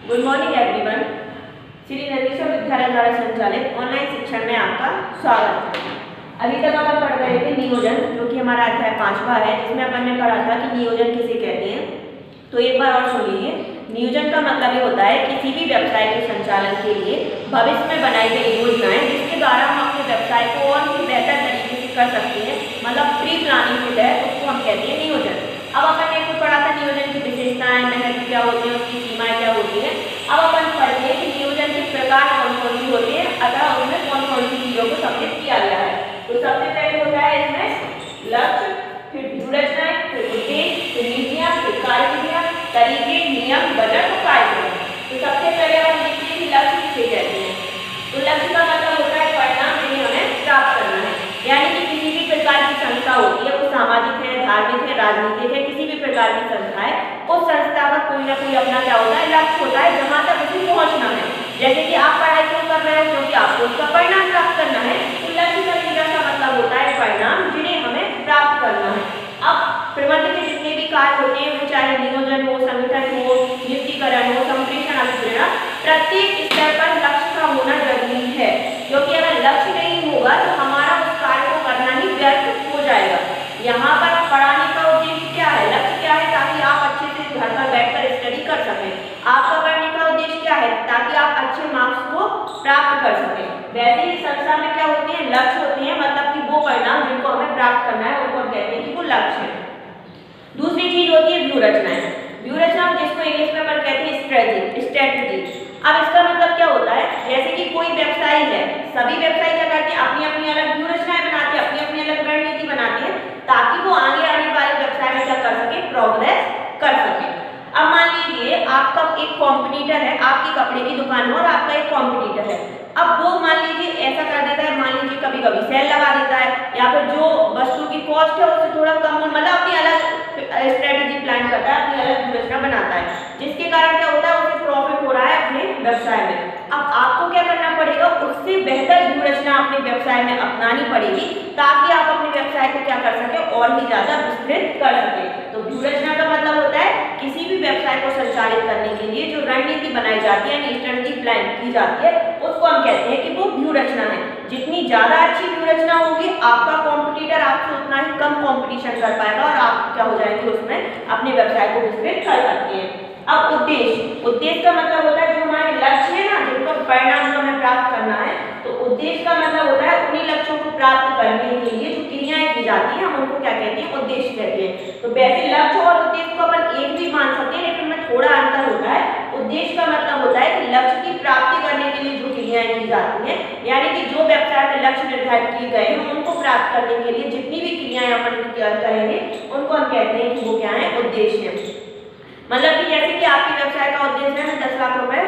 Good morning everyone. Shri Nareshwar Vidyalaya द्वारा संचालित online शिक्षण में आपका स्वागत है। अभी तक अपन पढ़ रहे थे नियोजन, जो कि हमारा अध्याय 5वां है, जिसमें अपन ने पढ़ा था कि नियोजन किसे कहते हैं। तो एक बार और सुन लीजिए। नियोजन का मतलब ये होता है किसी भी व्यवसाय के संचालन के लिए भविष्य में बनाई गई योजनाएं, जिसके द्वारा हम अपने व्यवसाय को और भी बेहतर तरीके से कर सकते हैं, मतलब प्री प्लानिंग के तहत, उसको हम कहते हैं नियोजन। अब अपन ने इसको पढ़ा था नियोजन की विशेषताएं, महत्व क्या होते हैं, उसकी सीमाएं क्या होती हैं। अब अपन पढ़ते हैं कि नियोजन के प्रकार कौन कौन सी होते हैं, अतः उसमें कौन कौन सी चीजों को सम्मिलित किया गया है। तो सबसे पहले होता है इसमें लक्ष्य, फिर व्यूहरचनाएं, फिर उद्देश्य, फिर नीतियां, फिर कार्यविधियां, तरीके, नियम, बजट और कार्यक्रम। तो सबसे पहले हम देखते हैं कि लक्ष्य किसे कहते हैं। तो लक्ष्य का मतलब होता है परिणाम जिन्हें हमें प्राप्त करना है, यानी कि किसी भी प्रकार की संस्था होती है, वो सामाजिक है, धार्मिक है, राजनीतिक है, किसी भी प्रकार की संस्था है, उस संस्था का कोई ना कोई अपना क्या होता है, लक्ष्य होता है, जहाँ तक उसे पहुँचना है। जैसे कि आप पढ़ाई क्यों कर रहे हो, क्योंकि आपको उसका परिणाम प्राप्त करना है। तो लक्ष्य का सीधा सा मतलब होता है परिणाम जिन्हें हमें प्राप्त करना है। अब प्रबंध के जितने भी कार्य होते हैं, वो चाहे नियोजन हो, संगठन हो, नियुक्तिकरण हो, संप्रेषण, अभिप्रेरण, प्रत्येक स्तर पर लक्ष्य का होना जरूरी है, क्योंकि अगर लक्ष्य नहीं होगा तो हमारा उस कार्य को करना ही व्यर्थ हो जाएगा। यहाँ पर पढ़ाने का उद्देश्य क्या है, लक्ष्य क्या है, ताकि आप अच्छे से घर पर बैठकर स्टडी कर सकें। आपका पढ़ने का उद्देश्य क्या है, ताकि आप अच्छे मार्क्स को प्राप्त कर सकें। वैसे ही संस्था में क्या होते हैं, लक्ष्य होते हैं, मतलब कि वो परिणाम जिनको हमें प्राप्त करना है, उनको कहते हैं कि वो लक्ष्य है। दूसरी चीज होती है व्यूहरचनाएं। व्यूहरचना जिसको इंग्लिश में अपन कहते हैं स्ट्रेटजी। अब इसका मतलब क्या होता है, जैसे कि कोई व्यवसायी है, सभी व्यवसायी क्या करते हैं, अपनी अपनी अलग व्यूहरचनाएं बनाते हैं, अपनी अपनी अलग रणनीति बनाते हैं, ताकि वो आगे आने वाले व्यवसाय में क्या कर सके, प्रोग्रेस कर सके। अब मान लीजिए आपका एक कॉम्पिटिटर है, आपकी कपड़े की दुकान है और आपका एक कॉम्पिटिटर है। अब वो मान लीजिए ऐसा कर देता है, मान लीजिए कभी कभी सेल लगा देता है, या फिर जो वस्तु की कॉस्ट है उससे थोड़ा कम, मतलब अपनी अलग स्ट्रेटेजी प्लान करता है, अपनी अलग व्यूहरचना बनाता है, जिसके कारण क्या होता है, उसे प्रॉफिट हो रहा है अपने व्यवसाय में। अब आपको क्या करना पड़ेगा, उससे बेहतर व्यूहरचना अपने व्यवसाय में अपनानी पड़ेगी, ताकि आप अपने व्यवसाय को क्या कर सके, और ही ज्यादा विस्तृत कर सके। तो व्यूहरचना का मतलब होता है किसी भी व्यवसाय को संचालित करने के लिए जो रणनीति बनाई जाती है, स्ट्रेटेजी प्लान की जाती है, उसको हम कहते हैं कि वो व्यूहरचना है। जितनी ज्यादा अच्छी व्यूहरचना होगी, आपका कॉम्पिटिटर आपसे उतना ही कम कंपटीशन कर पाएगा और आप क्या हो जाएंगे, उसमें अपने व्यवसाय को विस्तृत कर सकते हैं। अब उद्देश्य का मतलब होता है जो हमारे लक्ष्य है ना, जिनको परिणाम हमें प्राप्त करना है, तो उद्देश्य का मतलब होता है उन्हीं लक्ष्यों को प्राप्त करने के लिए जो क्रियाएं की जाती हैं, हम उनको क्या कहते हैं, उद्देश्य कहते हैं। तो वैसे लक्ष्य और उद्देश्य को अपन एक भी मान सकते हैं, लेकिन में थोड़ा अंतर होता है। उद्देश्य का मतलब होता है कि लक्ष्य की प्राप्ति करने के लिए जो क्रियाएं की जाती हैं, यानी कि जो व्यवसाय में लक्ष्य निर्धारित किए गए हैं, उनको प्राप्त करने के लिए जितनी भी क्रियाएं अपन करेंगे, उनको हम कहते हैं कि वो क्या है, उद्देश्य है। मतलब कि जैसे कि आपके व्यवसाय का उद्देश्य है 10 लाख रुपए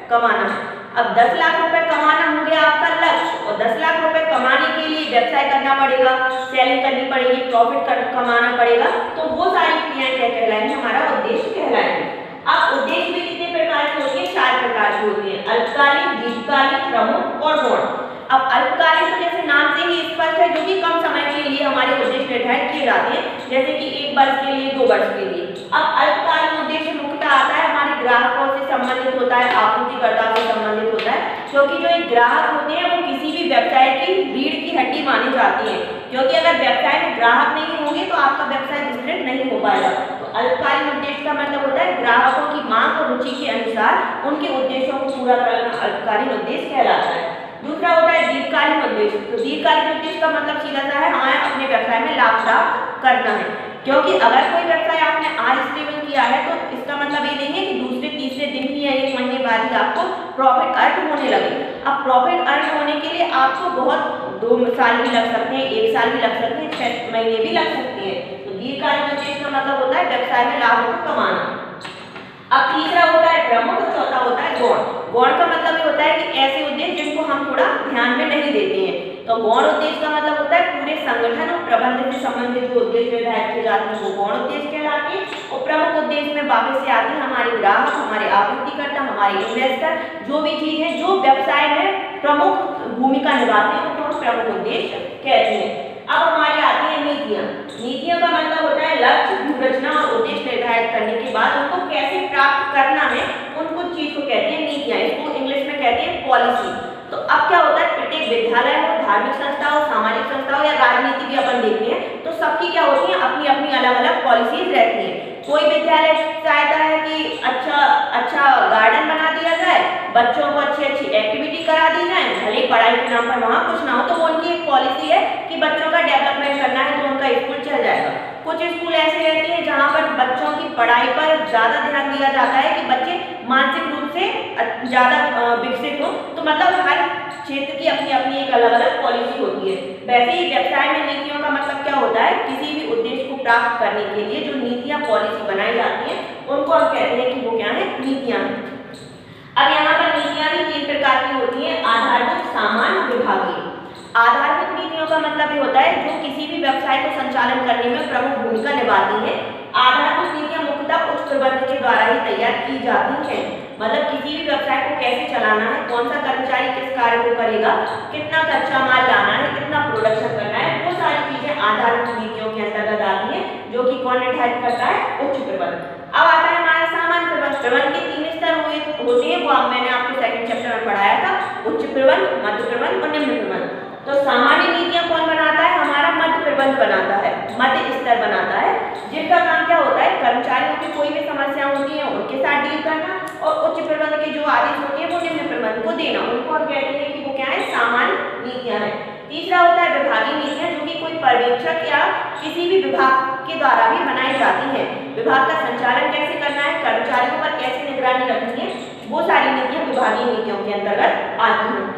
कमाना है। अब 10 लाख रुपए कमाना हो गया आपका लक्ष्य, और 10 लाख रुपए कमाने के लिए व्यवसाय करना पड़ेगा, सेलिंग करनी पड़ेगी, प्रॉफिट कमाना पड़ेगा, तो वो सारी क्रियाएं क्या कहलाएंगी, हमारा उद्देश्य कहलाएंगे। अब उद्देश्य भी कितने प्रकार की होती है, 4 प्रकार की होती है, अल्पकालिक, दीर्घकालिक, प्रमुख और गौण। अब अल्पकालिक तो जैसे नाम से ही स्पष्ट है, जो कि कम समय के लिए हमारे उद्देश्य निर्धारित किए जाते हैं, जैसे कि 1 वर्ष के लिए, 2 वर्ष के लिए। अब अल्पकालीन उद्देश्य मुख्यतः आता है हमारे ग्राहकों से संबंधित होता है, आपूर्तिकर्ताओं से संबंधित होता है, क्योंकि जो एक ग्राहक होते हैं वो किसी भी व्यवसाय की रीढ़ की हड्डी मानी जाती है, क्योंकि अगर व्यवसाय में ग्राहक नहीं होंगे तो आपका व्यवसाय विस्तृत नहीं हो पाएगा। तो अल्पकालीन उद्देश्य का मतलब होता है ग्राहकों की मांग और रुचि के अनुसार उनके उद्देश्यों को पूरा करना अल्पकालीन उद्देश्य कहलाता है। दूसरा होता है दीर्घकालीन उद्देश्य। तो दीर्घकालीन उद्देश्य का मतलब सीधा सा है हमें अपने व्यवसाय में लाभ प्राप्त करना है, क्योंकि अगर कोई व्यवसाय आपने आज स्टेबल किया है, तो इसका मतलब ये नहीं है कि दूसरे तीसरे दिन ही या 1 महीने बाद ही आपको प्रॉफिट अर्न होने लगे। अब प्रॉफिट अर्न होने के लिए आपको बहुत 2 साल भी लग सकते हैं, 1 साल भी लग सकते हैं, 6 महीने भी लग सकते हैं। तो दीर्घकालीन उद्देश्य का मतलब होता है व्यवसाय में लाभ को कमाना। अब तीसरा होता है प्रमुख, चौथा होता है गौण। गौण का मतलब ये होता है कि ऐसे उद्देश्य जिनको हम थोड़ा ध्यान में नहीं देते हैं। तो गौण उद्देश्य का मतलब होता है पूरे संगठन और प्रबंधन से संबंधित जो उद्देश्य निर्धारित किए जाते हैं, वो गौण उद्देश्य कहलाते हैं। और प्रमुख उद्देश्य में वापस से आते हैं हमारे ग्राहक, हमारे आपूर्तिकर्ता, हमारे इन्वेस्टर, जो भी चीज है जो व्यवसाय में प्रमुख भूमिका निभाते हैं, उनको हम प्रमुख उद्देश्य कहते हैं। अब हमारी आती है नीतियां। नीतियों का मतलब होता है लक्ष्य, व्यूहरचना और उद्देश्य निर्धारित करने के बाद उनको कैसे प्राप्त करना है, उनको चीज को कहते पॉलिसी। तो अब क्या होता है, प्रत्येक विद्यालय हो, धार्मिक संस्था हो, सामाजिक संस्था हो या राजनीति भी अपन देखते हैं तो सबकी क्या होती है, अपनी अपनी अलग अलग पॉलिसीज रहती है। कोई विद्यालय चाहता है कि अच्छा गार्डन बना दिया जाए, बच्चों को अच्छी अच्छी एक्टिविटी करा दी जाए, भले पढ़ाई के नाम पर वहाँ कुछ ना हो, तो वो उनकी एक पॉलिसी है कि बच्चों का डेवलपमेंट करना है तो उनका स्कूल चल जाएगा। कुछ स्कूल ऐसे रहते हैं जहाँ पर बच्चों की पढ़ाई पर ज़्यादा ध्यान दिया जाता है कि बच्चे मानसिक रूप से ज़्यादा विकसित हो। तो मतलब हर क्षेत्र की अपनी अपनी एक अलग अलग पॉलिसी होती है। वैसे ही व्यवसाय में नीतियों का मतलब क्या होता है, किसी भी उद्देश्य को प्राप्त करने के लिए जो नीतियाँ पॉलिसी बनाई जाती हैं उनको हम कहते हैं कि वो क्या है, नीतियाँ हैं। अब यहाँ पर नीतियाँ भी 3 प्रकार की होती हैं, आधारभूत, सामान्य, विभागीय। आधारभूत नीतियों का मतलब ये होता है जो किसी भी व्यवसाय को संचालन करने में प्रमुख भूमिका निभाती है। आधारभूत नीतियां मुख्यतः उच्च प्रबंधन के द्वारा ही तैयार की जाती हैं। मतलब किसी भी व्यवसाय को कैसे चलाना है, कौन सा कर्मचारी किस कार्य को करेगा, कितना कच्चा माल लाना है, कितना प्रोडक्शन करना है, वो सारी चीजें आधारभूत नीतियों के अंतर्गत आती है, जो कि कौन निर्धारित करता है, उच्च प्रबंधन। अब आता है हमारा सामान्य प्रबंधन। प्रबंधन के 3 स्तर होते हैं, वो मैंने आपको सेकंड चैप्टर में पढ़ाया था, उच्च प्रबंधन, मध्य प्रबंधन और निम्न प्रबंधन। तो सामान्य नीतियां कौन बनाता है, हमारा मध्य प्रबंधन बनाता है, मध्य स्तर बनाता है, जिनका काम क्या होता है, कर्मचारियों की कोई भी समस्या होती है उनके साथ डील करना, और उच्च प्रबंधन के जो आदेश होते हैं वो निम्न प्रबंधन को देना। उनको हम कहते हैं कि वो क्या है, सामान्य नीतियां हैं। तीसरा होता है विभागीय नीतियां, जो कि कोई पर्यवेक्षक या किसी भी विभाग के द्वारा भी बनाई जाती है। विभाग का संचालन कैसे करना है, कर्मचारियों पर कैसे निगरानी रखनी है, वो सारी नीतियां विभागीय नीतियों के अंतर्गत आती हैं।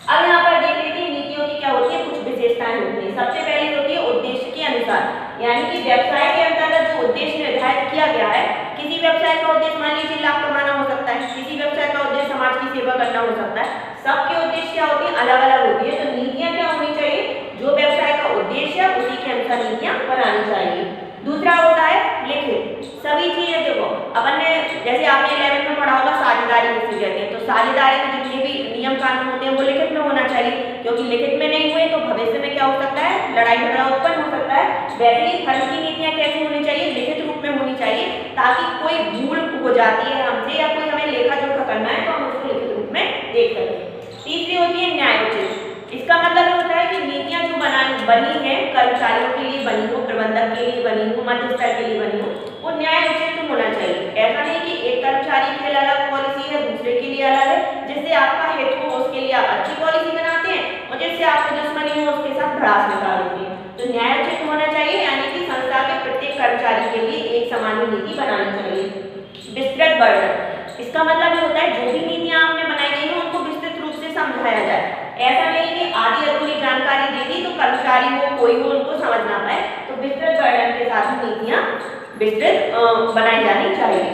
अब यहाँ पर देख लीजिए नीतियों की क्या होती है, कुछ विशेषताएं होती हैं। सबसे पहले होती है उद्देश्य के अनुसार, यानी कि व्यवसाय के अंतर्गत जो उद्देश्य निर्धारित किया गया है, किसी व्यवसाय का उद्देश्य मान लीजिए लाभ कमाना हो सकता है, किसी व्यवसाय का उद्देश्य समाज की सेवा करना हो सकता है, सबके उद्देश्य क्या होती है, अलग अलग होती है। तो नीतियां क्या होनी चाहिए, जो व्यवसाय का उद्देश्य है उसी के अनुसार नीतियां बनानी चाहिए। दूसरा होता है लिखित। सभी चीजें देखो अपन ने, जैसे आपने 11th में पढ़ा होगा साझेदारी किसे कहते हैं, तो साझेदारी में जितने भी नियम कानून होते हैं वो लिखित में होना चाहिए, क्योंकि लिखित में नहीं हुए तो भविष्य में क्या हो सकता है, लड़ाई झगड़ा उत्पन्न हो सकता है। वैसे ही फर्म की नीतियां कैसे होनी चाहिए, लिखित रूप में होनी चाहिए, ताकि कोई भूल हो जाती है हमसे या कोई हमें लेखा जोखा करना है तो हम उसको लिखित रूप में देख सकें। तीसरी होती है न्यायोचित। इसका मतलब होता है कि नीतियां जो बनी है, कर्मचारियों के लिए बनी हो, प्रबंधक के लिए बनी हो, मध्य स्तर के लिए बनी हो, वो न्याय उचित होना चाहिए। ऐसा नहीं कि एक कर्मचारी के लिए अलग पॉलिसी है, दूसरे के लिए अलग है, जिससे आपका हित हो उसके लिए आप अच्छी पॉलिसी बनाते हैं और जिससे आपको दुश्मनी हो उसके साथ भड़ास निकाल देते हैं। तो न्याय उचित होना चाहिए, यानी कि संस्था के प्रत्येक कर्मचारी के लिए एक समान नीति बनानी चाहिए। विस्तृत वर्णन। इसका मतलब ये होता है जो भी नीतियां आपने बनाई गई है उनको विस्तृत रूप से समझाया जाए। ऐसा नहीं कि आधी अधूरी जानकारी दे दी तो कर्मचारी हो कोई हो उनको समझ ना पाए, तो विस्तृत वर्णन के साथ नीतियां विस्तृत बनाई जानी चाहिए।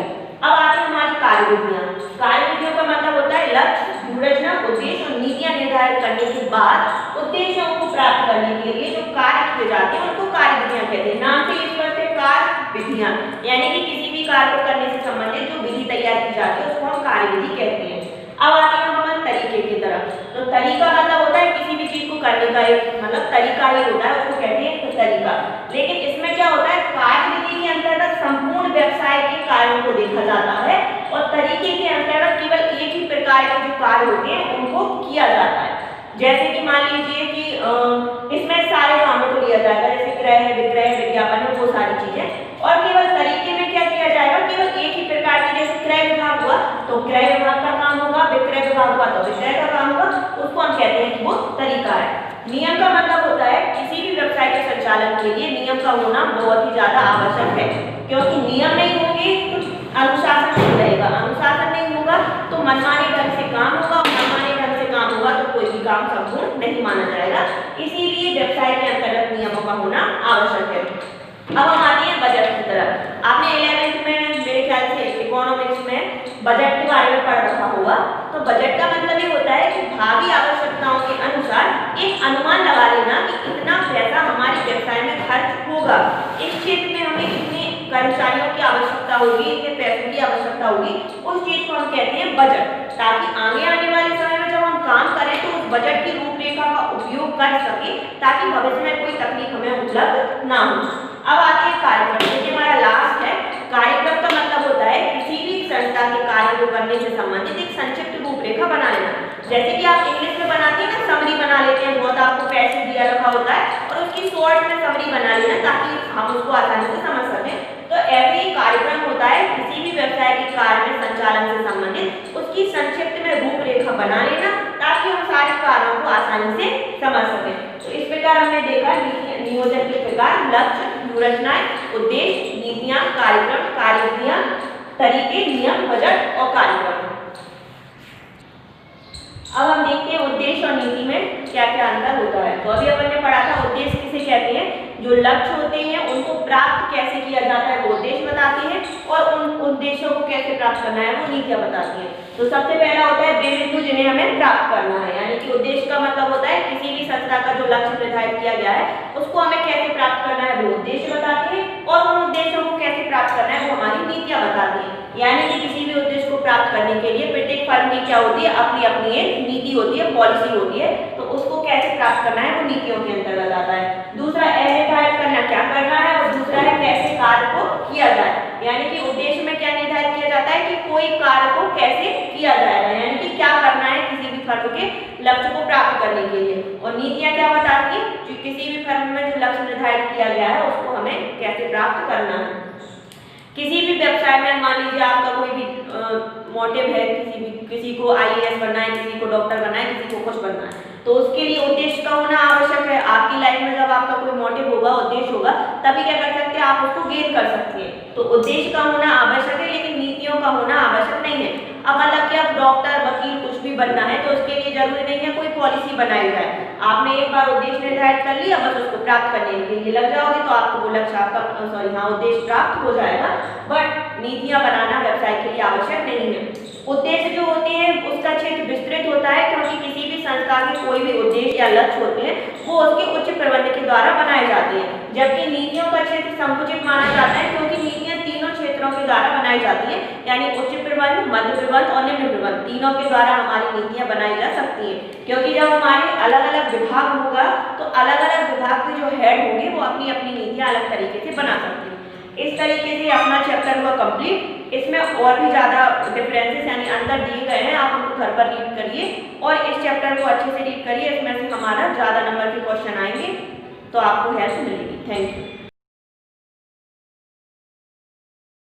अब आती है हमारी कार्यविधियां। कार्यविधियों का मतलब होता है लक्ष्य, व्यूहरचना, उद्देश्य और नीतियां निर्धारित करने के बाद उद्देश्यों को प्राप्त करने के लिए जो कार्य किए जाते हैं उनको कार्यविधियां कहते हैं। नाम से स्पष्ट है, कार्यविधियां, यानी कि किसी भी कार्य को करने से संबंधित जो विधि तैयार की जाती है उसको हम कार्यविधि कहते हैं। अब आते हैं हम तरीके की तरफ। तो तरीका मतलब होता है किसी भी चीज को करने का एक मतलब तरीका ही होता है, उसको कहते हैं तरीका। लेकिन इसमें क्या होता है, कार्यविधि के अंतर्गत संपूर्ण व्यवसाय के कार्यों को देखा जाता है और तरीके के अंतर्गत केवल एक ही प्रकार के जो कार्य होते हैं उनको किया जाता है। जैसे कि मान लीजिए कि इसमें सारे कामों को लिया जाएगा, जैसे क्रय, विक्रय, विज्ञापन, वो सारी चीजें, और केवल तरीके में क्या किया जाएगा, केवल एक ही प्रकार के, जैसे क्रय विभाग हुआ तो क्रय विभाग का काम होगा, विक्रय विभाग हुआ तो विक्रय का काम होगा, उसको हम कहते हैं कि वो तरीका है। नियम का मतलब होता है किसी भी व्यवसाय के संचालन के लिए नियम का होना बहुत ही ज्यादा आवश्यक है, क्योंकि नियम नहीं होंगे तो अनुशासन नहीं रहेगा, अनुशासन नहीं होगा तो मनमाने ढंग से काम होगा, और मनमाने ढंग से काम होगा तो कोई भी काम संपूर्ण नहीं माना जाएगा। इसीलिए व्यवसाय के अंतर्गत नियमों का होना आवश्यक है। अब हम आते हैं बजट की तरफ। आपने 11th में मेरे ख्याल से इकोनॉमिक्स में बजट के बारे में पढ़ रखा होगा। तो बजट का मतलब ये होता है कि भावी आवश्यकताओं के अनुसार एक अनुमान लगा लेना कि इतना पैसा हमारे व्यवसाय में खर्च होगा, इस क्षेत्र में हमें इतने कर्मचारियों की आवश्यकता होगी, इतने पैसों की आवश्यकता होगी, उस चीज को हम कहते हैं बजट। ताकि आगे आने वाले समय में जब हम काम करें तो उस बजट की रूपरेखा का उपयोग कर सके, ताकि भविष्य में कोई तकलीफ हमें उपलब्ध ना हो। अब आते हैं कार्यक्रम, जैसे हमारा लास्ट है। कार्यक्रम का मतलब होता है किसी भी संस्था के कार्य को करने से संबंधित एक संक्षिप्त रूपरेखा बना लेना। जैसे कि आप इंग्लिश में बनाती हैं ना, समरी बना लेते हैं, बहुत आपको पैसेज दिया रखा होता है और उसकी शॉर्ट में समरी बना लेना ताकि हम उसको आसानी से समझ सकें। तो ऐसे ही कार्यक्रम होता है किसी भी व्यवसाय के कार्य में संचालन से संबंधित उसकी संक्षिप्त में रूपरेखा बना लेना ताकि हम सारे कार्यों को आसानी से समझ सकें। तो इस प्रकार हमने देखा नियोजन के प्रकार: लक्ष्य, व्यूहरचनाएं, उद्देश्य, नीतियां, कार्यक्रम, कार्यविधियां, तरीके, नियम, बजट और कार्यक्रम। अब हम देखते हैं उद्देश्य और नीति में क्या क्या अंतर होता है। तो अभी अपन ने पढ़ा था उद्देश्य किसे कहते हैं, जो लक्ष्य होते हैं उनको प्राप्त कैसे किया जाता है वो उद्देश्य बताती है और उन उद्देश्यों को कैसे प्राप्त करना है वो नीतियां बताती है। तो सबसे पहला होता है वे बिंदु जिन्हें हमें प्राप्त करना है, यानी कि उद्देश्य का मतलब होता है किसी भी संस्था का जो लक्ष्य निर्धारित किया गया है उसको हमें कैसे प्राप्त करना है वो उद्देश्य बताती है और उन उद्देश्यों को कैसे प्राप्त करना है वो हमारी नीतियां बताती है। यानी कि किसी भी उद्देश्य को प्राप्त करने के लिए प्रत्येक फर्म की क्या होती है, अपनी अपनी एक नीति होती है, पॉलिसी होती है, तो उसको कैसे प्राप्त करना है वो नीतियों के अंतर्गत आता है। दूसरा निर्धारित करना क्या करना है और दूसरा है कैसे कार्य को किया जाए, यानी कि उद्देश्य में क्या निर्धारित किया जाता है कि कोई कार्य को कैसे किया जाएगा, यानी कि क्या करना है किसी भी फर्म के लक्ष्य को प्राप्त करने के लिए। और नीतियां क्या बताती है, जो किसी भी फर्म में जो लक्ष्य निर्धारित किया गया है उसको हमें कैसे प्राप्त करना है। किसी भी व्यवसाय में मान लीजिए आपका कोई भी मोटिव है, किसी को IAS बनना है, किसी को डॉक्टर बनना है, किसी को कुछ बनना है, तो उसके लिए उद्देश्य का होना आवश्यक है। आपकी लाइफ में जब आपका कोई मोटिव होगा, उद्देश्य होगा, तभी क्या कर सकते हैं, आप उसको गेन कर सकते हैं। तो उद्देश्य का होना आवश्यक है लेकिन नीतियों का होना आवश्यक नहीं है। अब मतलब कि अब डॉक्टर, वकील कुछ भी बनना है तो उसके लिए जरूरी नहीं है कोई पॉलिसी बनाई जाए। आपने एक बार उद्देश्य निर्धारित कर लिया, बस उसको प्राप्त करने के लिए लग जाओगे तो आपको वो लक्ष्य आपका उद्देश्य प्राप्त हो जाएगा। बट नीतियां बनाना व्यवसाय के लिए आवश्यक नहीं है। उद्देश्य जो होते हैं उसका क्षेत्र विस्तृत होता है क्योंकि किसी भी संस्था के कोई भी उद्देश्य या लक्ष्य होते हैं वो उसके उच्च प्रबंधन के द्वारा बनाए जाते हैं, जबकि नीतियों का क्षेत्र संकुचित माना जाता है क्योंकि नीतियां तीनों क्षेत्रों के द्वारा बनाई जाती है, यानी उच्च प्रबंध, मध्य प्रबंध और निम्न प्रबंध तीनों के द्वारा हमारी नीतियां बनाई जा सकती हैं। क्योंकि जब हमारे अलग अलग विभाग होगा तो अलग अलग विभाग के जो हेड होंगे वो अपनी अपनी नीतियां अलग तरीके से बना सकते हैं। इस तरीके से अपना चैप्टर हुआ कंप्लीट। इसमें और भी ज़्यादा डिफरेंसेस यानी अंतर दिए गए हैं, आप उनको घर पर रीड करिए और इस चैप्टर को अच्छे से रीड करिए। इसमें से हमारा ज़्यादा नंबर के क्वेश्चन आएंगे तो आपको हेल्प मिलेगी। Thank you.